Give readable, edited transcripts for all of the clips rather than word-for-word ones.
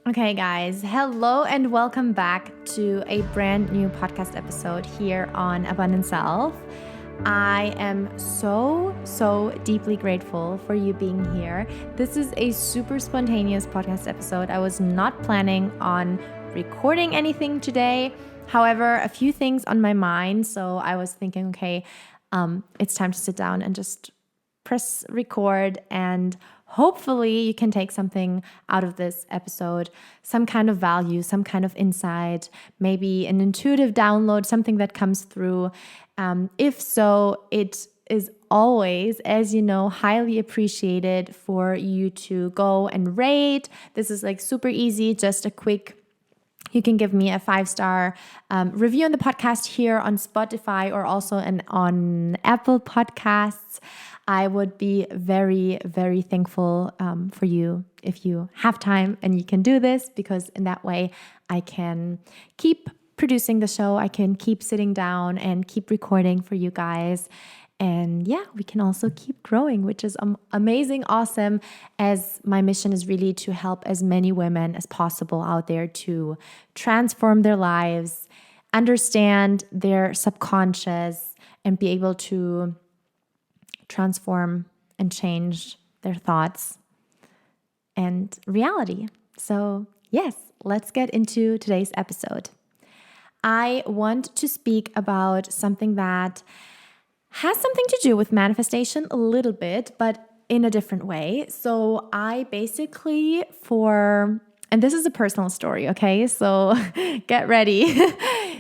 Okay, guys, hello and welcome back to a brand new podcast episode here on Abundant Self. I am so deeply grateful for you being here. This is a super spontaneous podcast episode. I was not planning on recording anything today. However, a few things on my mind. So I was thinking, okay, it's time to sit down and just press record, and hopefully you can take something out of this episode, some kind of value, some kind of insight, maybe an intuitive download, something that comes through. If so, it is always, as you know, highly appreciated for you to go and rate. This is like super easy, just a quick. You can give me a 5-star review on the podcast here on Spotify or also on Apple Podcasts. I would be very thankful for you if you have time and you can do this, because in that way I can keep producing the show. I can keep sitting down and keep recording for you guys. And yeah, we can also keep growing, which is amazing, awesome, as my mission is really to help as many women as possible out there to transform their lives, understand their subconscious, and be able to transform and change their thoughts and reality. So yes, let's get into today's episode. I want to speak about something that has something to do with manifestation a little bit, but in a different way. So I basically and this is a personal story, okay? So get ready.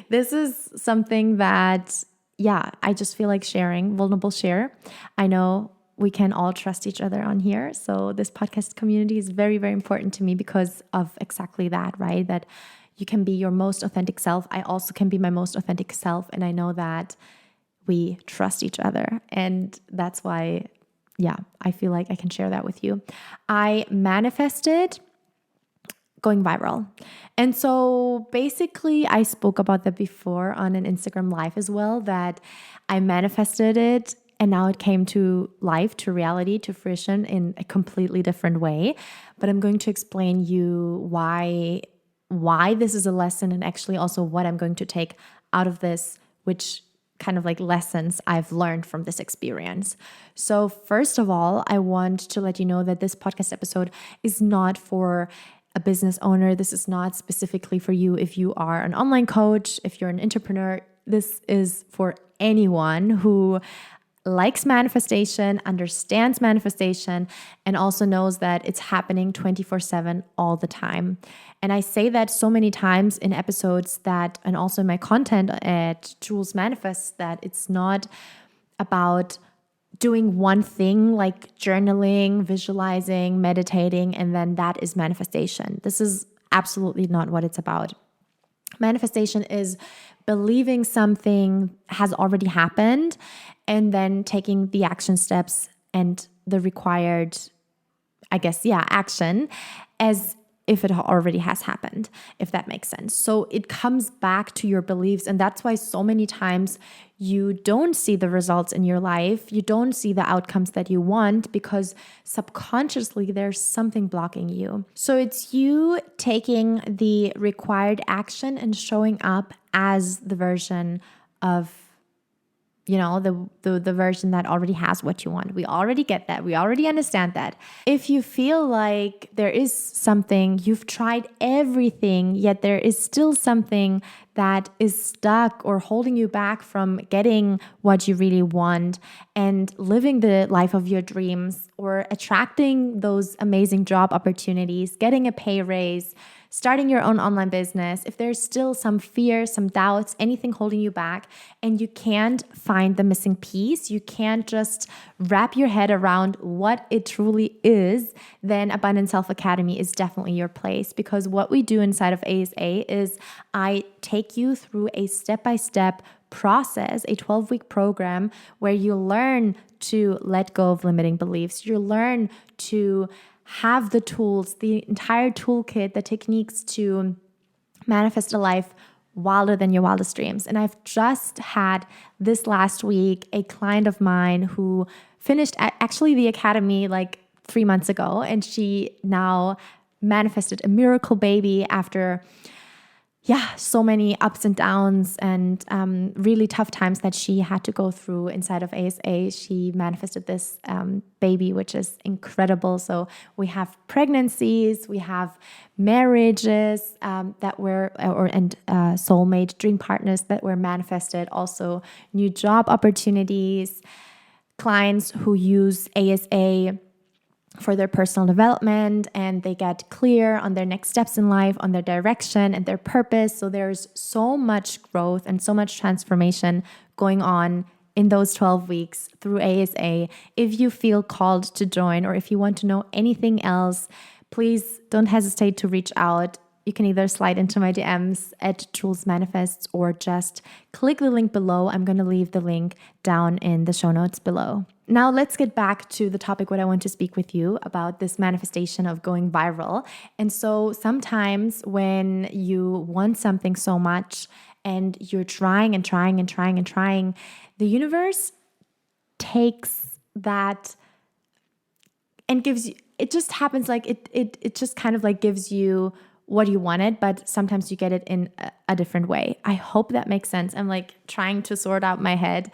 This is something that, I just feel like sharing, vulnerable share. I know we can all trust each other on here. So this podcast community is very important to me because of exactly that, right? That you can be your most authentic self. I also can be my most authentic self. And I know that we trust each other. And that's why, I feel like I can share that with you. I manifested going viral. And so basically I spoke about that before on an Instagram live as well, that I manifested it and now it came to life, to reality, to fruition in a completely different way. But I'm going to explain you why this is a lesson, and actually also what I'm going to take out of this, which kind of like lessons I've learned from this experience. So first of all, I want to let you know that this podcast episode is not for a business owner. This is not specifically for you if you are an online coach, if you're an entrepreneur. This is for anyone who likes manifestation, understands manifestation, and also knows that it's happening 24/7 all the time. And I say that so many times in episodes and also in my content at Jules Manifest, that it's not about doing one thing like journaling, visualizing, meditating, and then that is manifestation. This is absolutely not what it's about. Manifestation is believing something has already happened and then taking the action steps and the required, action as if it already has happened, if that makes sense. So it comes back to your beliefs. And that's why so many times you don't see the results in your life. You don't see the outcomes that you want because subconsciously there's something blocking you. So it's you taking the required action and showing up as the version of the version that already has what you want. We already get that. We already understand that. If you feel like there is something, you've tried everything, yet there is still something that is stuck or holding you back from getting what you really want and living the life of your dreams, or attracting those amazing job opportunities, getting a pay raise, starting your own online business, if there's still some fear, some doubts, anything holding you back, and you can't find the missing piece, you can't just wrap your head around what it truly is, then Abundant Self Academy is definitely your place. Because what we do inside of ASA is I take you through a step-by-step process, a 12-week program where you learn to let go of limiting beliefs. You learn to have the tools, the entire toolkit, the techniques to manifest a life wilder than your wildest dreams. And I've just had this last week a client of mine who finished actually the academy like 3 months ago, and she now manifested a miracle baby after so many ups and downs and really tough times that she had to go through inside of ASA. She manifested this baby, which is incredible. So we have pregnancies, we have marriages that were, and soulmate dream partners that were manifested. Also new job opportunities, clients who use ASA for their personal development and they get clear on their next steps in life, on their direction and their purpose. So there's so much growth and so much transformation going on in those 12 weeks through ASA. If you feel called to join or if you want to know anything else, please don't hesitate to reach out. You can either slide into my DMs at Jules Manifests or just click the link below. I'm going to leave the link down in the show notes below. Now let's get back to the topic, what I want to speak with you about, this manifestation of going viral. And so sometimes when you want something so much and you're trying and trying and trying and trying, the universe takes that and gives you, it just happens like it just kind of like gives you what you wanted, but sometimes you get it in a different way. I hope that makes sense. I'm like trying to sort out my head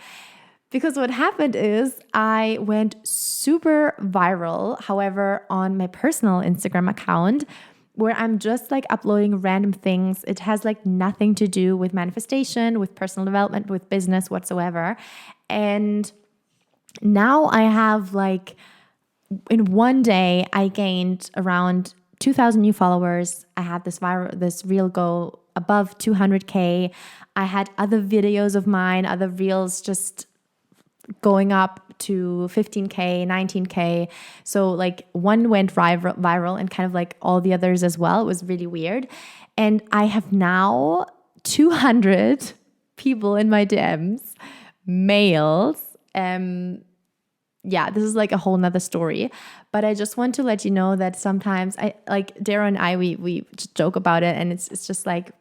because what happened is I went super viral, however, on my personal Instagram account where I'm just like uploading random things. It has like nothing to do with manifestation, with personal development, with business whatsoever. And now I have like, in one day, I gained around 2,000 new followers. I had this reel go above 200K. I had other videos of mine, other reels just going up to 15K, 19K. So like one went viral and kind of like all the others as well. It was really weird. And I have now 200 people in my DMs, males. This is like a whole nother story. But I just want to let you know that sometimes Dara and I, we just joke about it and it's just like,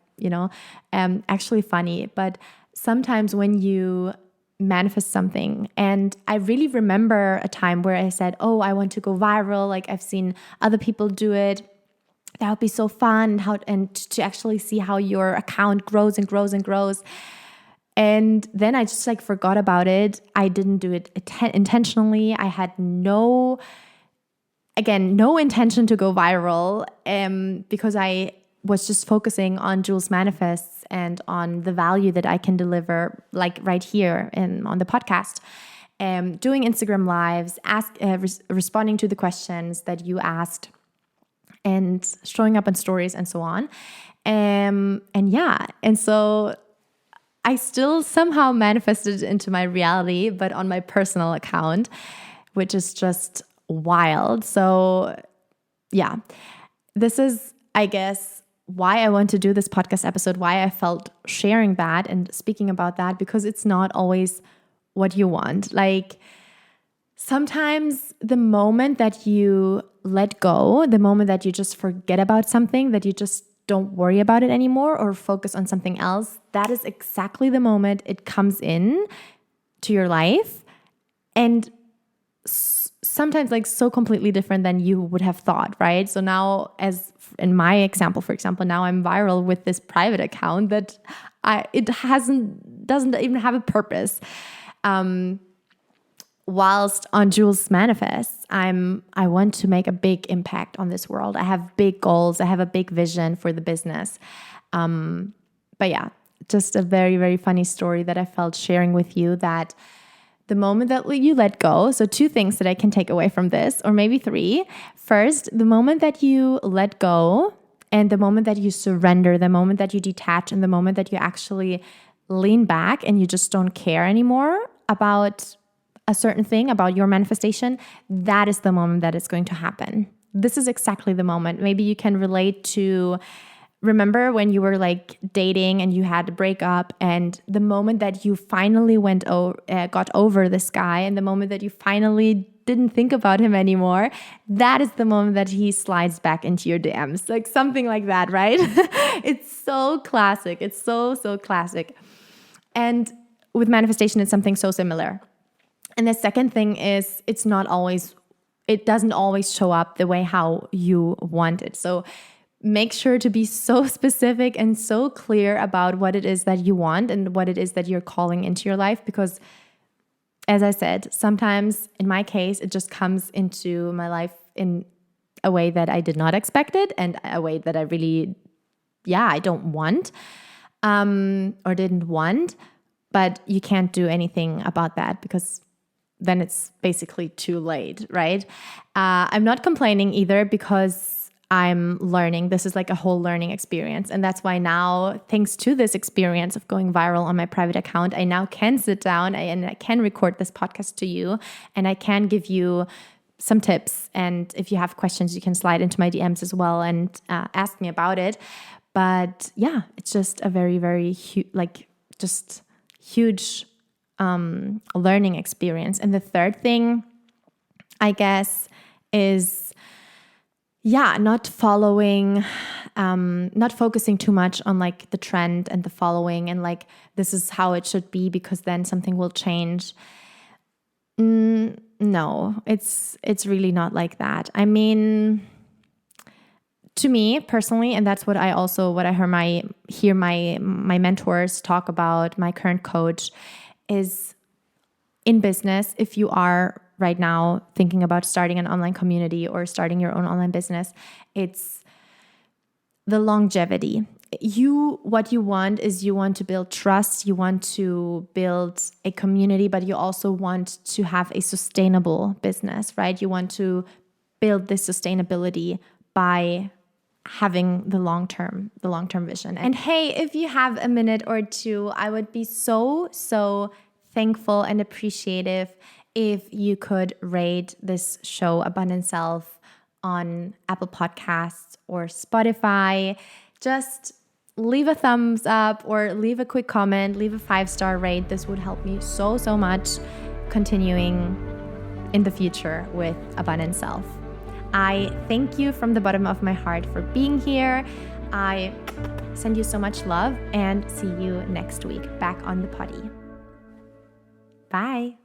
actually funny. But sometimes when you manifest something, and I really remember a time where I said, oh, I want to go viral. Like I've seen other people do it. That would be so fun. And to actually see how your account grows and grows and grows. And then I just like forgot about it. I didn't do it intentionally. I had no intention to go viral because I was just focusing on Jules Manifests and on the value that I can deliver, like right here on the podcast, doing Instagram lives, responding to the questions that you asked, and showing up on stories and so on. And so I still somehow manifested it into my reality, but on my personal account, which is just wild. So this is, I guess, why I want to do this podcast episode, why I felt sharing that and speaking about that, because it's not always what you want. Like sometimes the moment that you let go, the moment that you just forget about something, that you just don't worry about it anymore or focus on something else, that is exactly the moment it comes in to your life. And sometimes like so completely different than you would have thought, right? So now, as in my example, for example, now I'm viral with this private account that doesn't even have a purpose. Whilst on Jules Manifests, I want to make a big impact on this world. I have big goals. I have a big vision for the business. Just a very, very funny story that I felt sharing with you, that the moment that you let go, so 2 things that I can take away from this, or maybe 3. First, the moment that you let go and the moment that you surrender, the moment that you detach, and the moment that you actually lean back and you just don't care anymore about a certain thing, about your manifestation, that is the moment that it's going to happen. This is exactly the moment. Maybe you can relate to, remember when you were like dating and you had to break up, and the moment that you finally got over this guy, and the moment that you finally didn't think about him anymore, that is the moment that he slides back into your DMs. Like something like that, right? It's so classic. It's so, so classic. And with manifestation, it's something so similar. And the second thing is, it's not always it doesn't always show up the way how you want it. So make sure to be so specific and so clear about what it is that you want and what it is that you're calling into your life, because as I said, sometimes in my case, it just comes into my life in a way that I did not expect it, and a way that I really, I don't want, or didn't want, but you can't do anything about that because then it's basically too late, right? I'm not complaining either, because I'm learning. This is like a whole learning experience. And that's why now, thanks to this experience of going viral on my private account, I now can sit down and I can record this podcast to you, and I can give you some tips. And if you have questions, you can slide into my DMs as well and ask me about it. But yeah, it's just a very, very huge learning experience. And the third thing, I guess, is not focusing too much on like the trend and the following and like this is how it should be because then something will change. No, it's really not like that. I mean, to me personally, and that's what I hear my mentors talk about, my current coach, is in business, if you are right now thinking about starting an online community or starting your own online business, it's the longevity. What you want is you want to build trust, you want to build a community, but you also want to have a sustainable business, right? You want to build this sustainability by having the long-term vision. And hey, if you have a minute or two, I would be so thankful and appreciative if you could rate this show, Abundant Self, on Apple Podcasts or Spotify. Just leave a thumbs up or leave a quick comment, leave a 5-star rate. This would help me so much continuing in the future with Abundant Self. I thank you from the bottom of my heart for being here. I send you so much love and see you next week back on the potty. Bye.